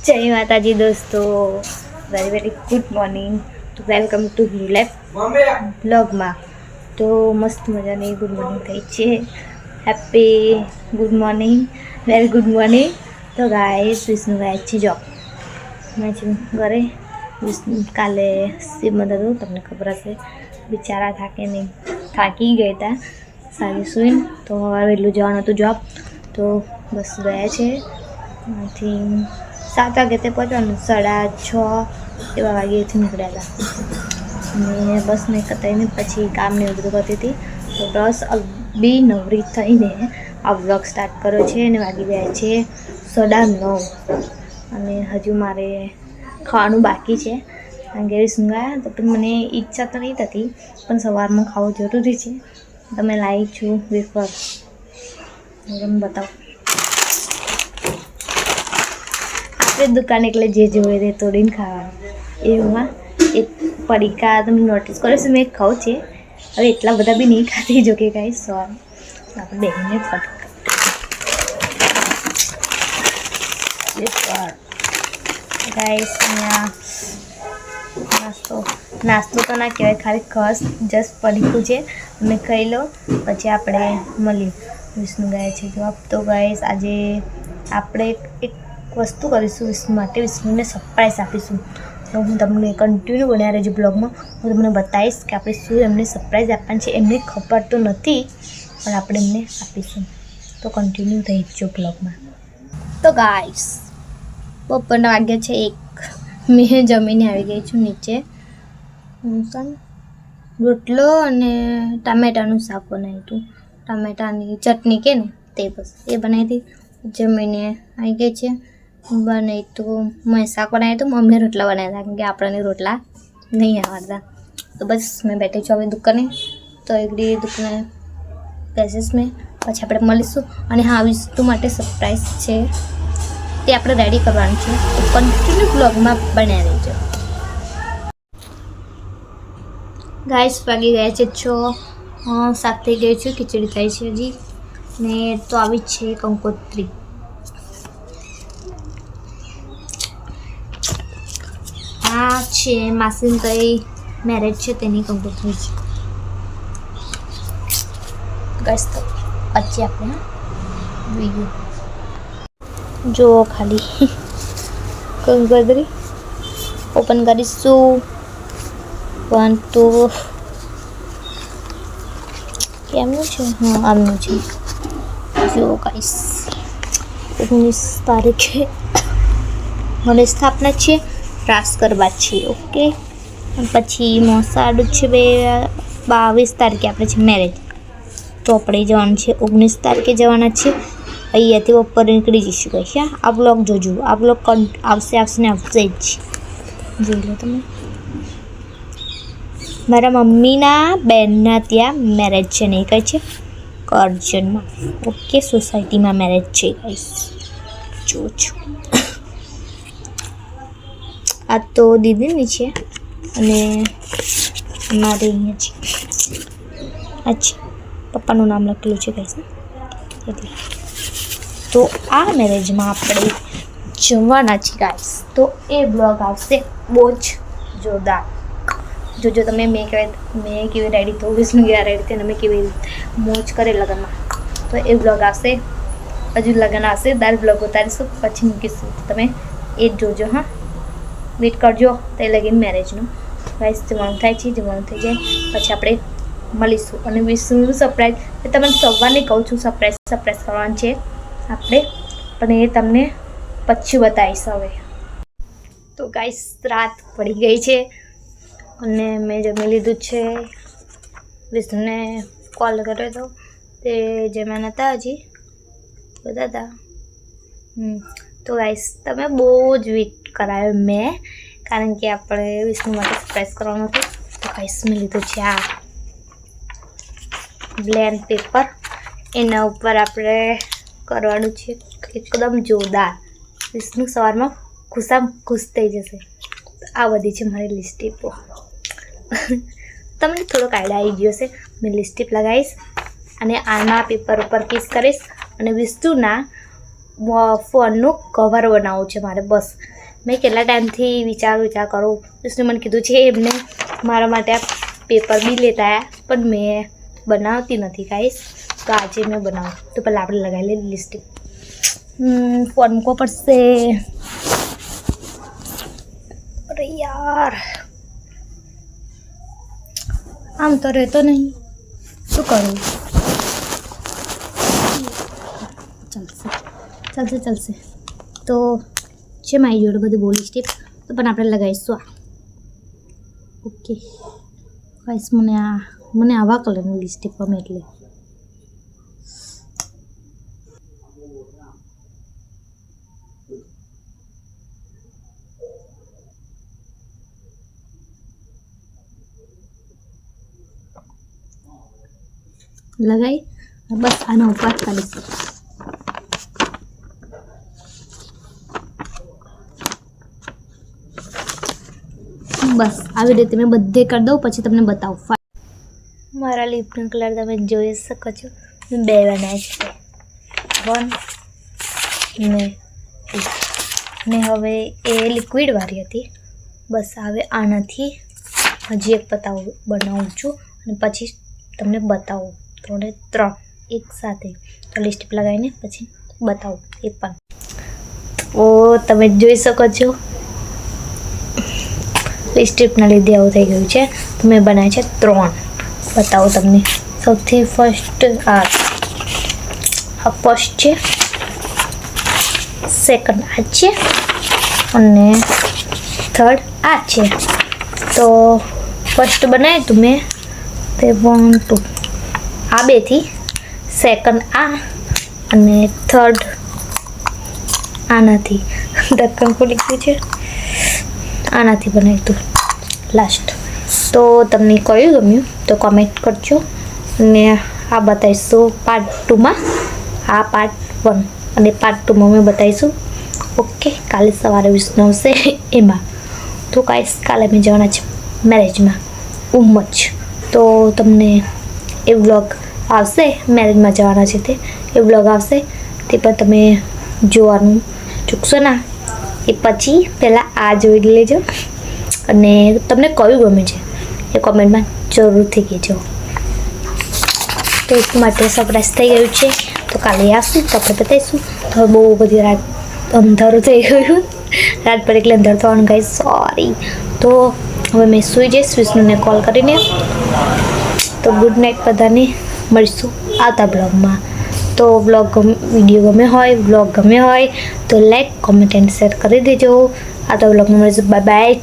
જય માતાજી દોસ્તો, વેરી વેરી ગુડ મોર્નિંગ. તો વેલકમ ટુ ન્યુ લાઈફ બ્લોગમાં. તો મસ્ત મજાની ગુડ મોર્નિંગ થઈ છે. Happy good morning, very good morning. તો ગાઈસ વિષ્ણુ ગાય છે જોબ મેં છું ઘરે. વિષ્ણુ કાલે શ્રીમદ હતું, તમને ખબર હશે. બિચારા થાકી ગયા હતા સાંજે સૂઈને. તો હવે વહેલું જવાનું હતું જોબ, તો બસ ગયા છે. ત્યાંથી 7 વાગે તે પહોંચવાનું, 6:30 એવા વાગ્યેથી નીકળ્યા હતા. અને બસ મેં કતાઈને પછી કામને એવું બધું કરતી હતી. તો બસ બી નવરી થઈને આ વ્લોગ સ્ટાર્ટ કર્યો છે. અને વાગી ગયા છે 9:30. અને હજુ મારે ખાવાનું બાકી છે. કારણ કે સુંગાયા તો પણ મને ઈચ્છા તો નહીં થતી, પણ સવારમાં ખાવું જરૂરી છે. તમે લાવી છું વેફર, તમને બતાવું. આપણે દુકાન એટલે જે જોઈએ તે તોડીને ખાવાનું. એમાં એક પડીકા તમે નોટિસ કર્યો છે, મેં ખાઉં છે. હવે એટલા બધા બી નહીં ખાતી, જો કે કાંઈ આપણે બેહીને ગાઈસ અહીંયા નાસ્તો તો ના કહેવાય, ખાલી ખસ જસ્ટ પડીકું છે. તમે ખાઈ લો, પછી આપણે મળીએ. વિષ્ણુ ગાય છે જવાબ. તો ગાઈસ આજે આપણે એક વસ્તુ કરીશું વિષ્ણુ માટે. વિષ્ણુને સરપ્રાઈઝ આપીશું. તો હું તમને કન્ટિન્યુ બન્યા રહેજો બ્લોગમાં. હું તમને બતાવીશ કે આપણે શું એમને સરપ્રાઈઝ આપવાની છે. એમને ખબર તો નથી, પણ આપણે એમને આપીશું. તો કન્ટિન્યુ રહેજો બ્લોગમાં. તો ગાઈસ બપોરના વાગ્યા છે 1. મેં જમીને આવી ગઈ છું નીચે. રોટલો અને ટામેટાનું શાક બનાવ્યું હતું. ટામેટાની ચટણી કે ને તે બસ એ બનાવી હતી. જમીને આવી ગઈ છે. બનાવી તો મેં શાક બનાવ્યું હતું, મમ્મીએ રોટલા બનાવ્યા હતા, કેમ કે આપણને રોટલા નહીં આવડતા. તો બસ મેં બેઠી છું હવે દુકાને. તો એકડી દુકાને બેસીશ મેં, પછી આપણે મળીશું. અને હા, વિષ્ણુ માટે સરપ્રાઈઝ છે, તે આપણે રેડી કરવાનું છે. તો કન્ટિન્યુ બ્લોગમાં બનાવી રહેજો. ગાઈસ વાગી ગયા છે 6:07 થઈ ગઈ છે. ખીચડી થાય છે હજી. ને તો આવી જ છે કંકોત્રી. આ છે માસીન કઈ મેરેજ છે તેની કંકોત્રી છે ગાઈસ. તો પછી આપણે વિડીયો જો ખાલી કંકોત્રી ઓપન કરીશું. 1 2 કેમનું છે? હા, આમનું છે. જો ગાઈસ 19 તારીખે મને સ્થાપના છે, રાસ કરવા છે. ઓકે. પછી મોસાળું છે 22 તારીખે આપણે છે મેરેજ. તો આપણે જવાનું છે 19 તારીખે જવાના છે. અહીંયાથી બપોરે નીકળી જઈશું ગાઈસ. આ બ્લોગ જોજો, આ બ્લોગ આવશે ને આવશે જ. જોઈ લો તમે. મારા મમ્મીના બેનના ત્યાં મેરેજ છે. નહીં કહે છે કરજણમાં. ઓકે, સોસાયટીમાં મેરેજ છે ગાઈસ. જો આ તો દીદીની છે અને મારે અહીંયા છે. અચ્છા, પપ્પાનું નામ લખેલું છે ગાઈસ. એટલે તો આ મેરેજમાં આપણે જવાના છીએ ગાઈસ. તો એ બ્લોગ આવશે બહુ જ જોરદાર. જોજો તમે. મેં કેવી રેડી થયું, વિષ્ણુ કેવા રેડી થઈને અમે કેવી મોજ કરે લગ્નમાં. તો એ બ્લોગ આવશે. હજુ લગ્ન આવશે, દર બ્લોગ ઉતારીશું, પછી મૂકીશું. તમે એ જ જોજો. હા, વેઇટ કરજો. તે લગીન મેરેજનું ગાઈસ જવાનું થાય છે. જવાનું થઈ જાય પછી આપણે મળીશું. અને વિષ્ણુનું સરપ્રાઈઝ એ તમને સવારની કહું છું, સરપ્રાઈઝ કરવાનું છે આપણે, પણ એ તમને પછી બતાવીશ હવે. તો ગાઈસ રાત પડી ગઈ છે અને મેં જમી લીધું છે. વિષ્ણુને કોલ કર્યો હતો, તે જમ્યા નહોતા હજી, બધા હતા. તો ગાઈસ તમે બહુ જ વેઇટ કરાયો મેં, કારણ કે આપણે વિષ્ણુ માટે સરપ્રાઈઝ કરવાનું હતું. તો ગાઈસ મેં લીધું છે આ બ્લેન્ક પેપર. એના ઉપર આપણે કરવાનું છે એકદમ જોરદાર. વિષ્ણુ સવારમાં ખુશ થઈ જશે. આ બધી છે મારી લિપસ્ટિકો. તમને થોડોક આઈડિયા આવી ગયો હશે. મેં લિપસ્ટિક લગાવીશ અને આના પેપર ઉપર કિસ કરીશ અને વિષ્ણુના ફોનનું કવર બનાવવું છે મારે. બસ મેં કેટલા ટાઈમથી વિચાર કરું. વિષ્ણુ મને કીધું છે એમને મારા માટે આ પેપર બી લેતા આવ્યા, પણ મેં બનાવતી નથી ગાઈસ. તો આજે મેં બનાવું. તો પહેલાં આપણે લગાવી લઈએ લિપસ્ટિક. ફોન મૂકવો પડશે. અરે યાર આમ તો રહેતો નહીં, શું કરું? ચાલશે. તો છે મારી જોડે બધું બહુ લિપસ્ટિક, તો પણ આપણે લગાવીશું આ. ઓકે ગાઈસ, મને આવા કલરનું લિપસ્ટિક ગમે એટલે. લગાઈ બસ આનો ઉપર કરીશું. બસ આવી રીતે મેં બધે કરી દઉં, પછી તમને બતાવું. મારા લિપનો કલર તમે જોઈ શકો છો. મેં 2 બનાવ્યા છે, 1 ને હવે એ લિક્વિડ વાળી હતી. બસ હવે આનાથી હજી એક બનાવું છું અને પછી તમને બતાવું. 3 એક સાથે તો લિપસ્ટિક લગાવીને પછી બતાવું એ પણ. તો તમે જોઈ શકો છો લિપસ્ટિકના લીધે આવું થઈ ગયું છે. તો મેં બનાવ્યા છે 3. બતાવો તમને. સૌથી ફર્સ્ટ આ ફર્સ્ટ છે, સેકન્ડ આ છે અને થર્ડ આ છે. તો ફર્સ્ટ બનાવ્યું હતું મેં તે 1 2 આ 2થી, સેકન્ડ આ અને થર્ડ આનાથી. ઢક્કન ખોલી ગયું છે. આનાથી બનાવ્યું હતું લાસ્ટ. તો તમને કયું ગમ્યું તો કોમેન્ટ કરજો. અને આ બતાવીશું પાર્ટ 2માં. આ પાર્ટ 1 અને પાર્ટ 2માં મેં બતાવીશું. ઓકે, કાલે સવારે વિષ્ણુ આવશે એમાં. તો કાલે મેં જવાના છે મેરેજમાં ઉમજ. તો તમને એ વ્લોગ આવશે, મેરેજમાં જવાના છે તે એ વ્લોગ આવશે, તે પણ તમે જોવાનું ચૂકશો ના. એ પછી પહેલાં આ જોઈ લેજો અને તમને કયું ગમે છે એ કોમેન્ટમાં જરૂરથી કહેજો. તો એક માટે સરપ્રાઈઝ થઈ ગયું છે. તો કાલે આવશું તો આપણે બતાવીશું. તો બહુ બધી રાત અંધારું થઈ ગયું, રાત પર એટલે અંધારું થવાનું ગાઈસ, સોરી. તો હવે મેં સૂઈ જઈશ વિષ્ણુને કોલ કરીને. તો ગુડ નાઇટ બધાને. મળીશું આવતા બ્લોગમાં. તો વિડીયો ગમે હોય, વ્લોગ ગમે હોય તો લાઈક, કોમેન્ટ એન્ડ શેર કરી દેજો. આવતા બ્લોગમાં મળીશું. Bye bye.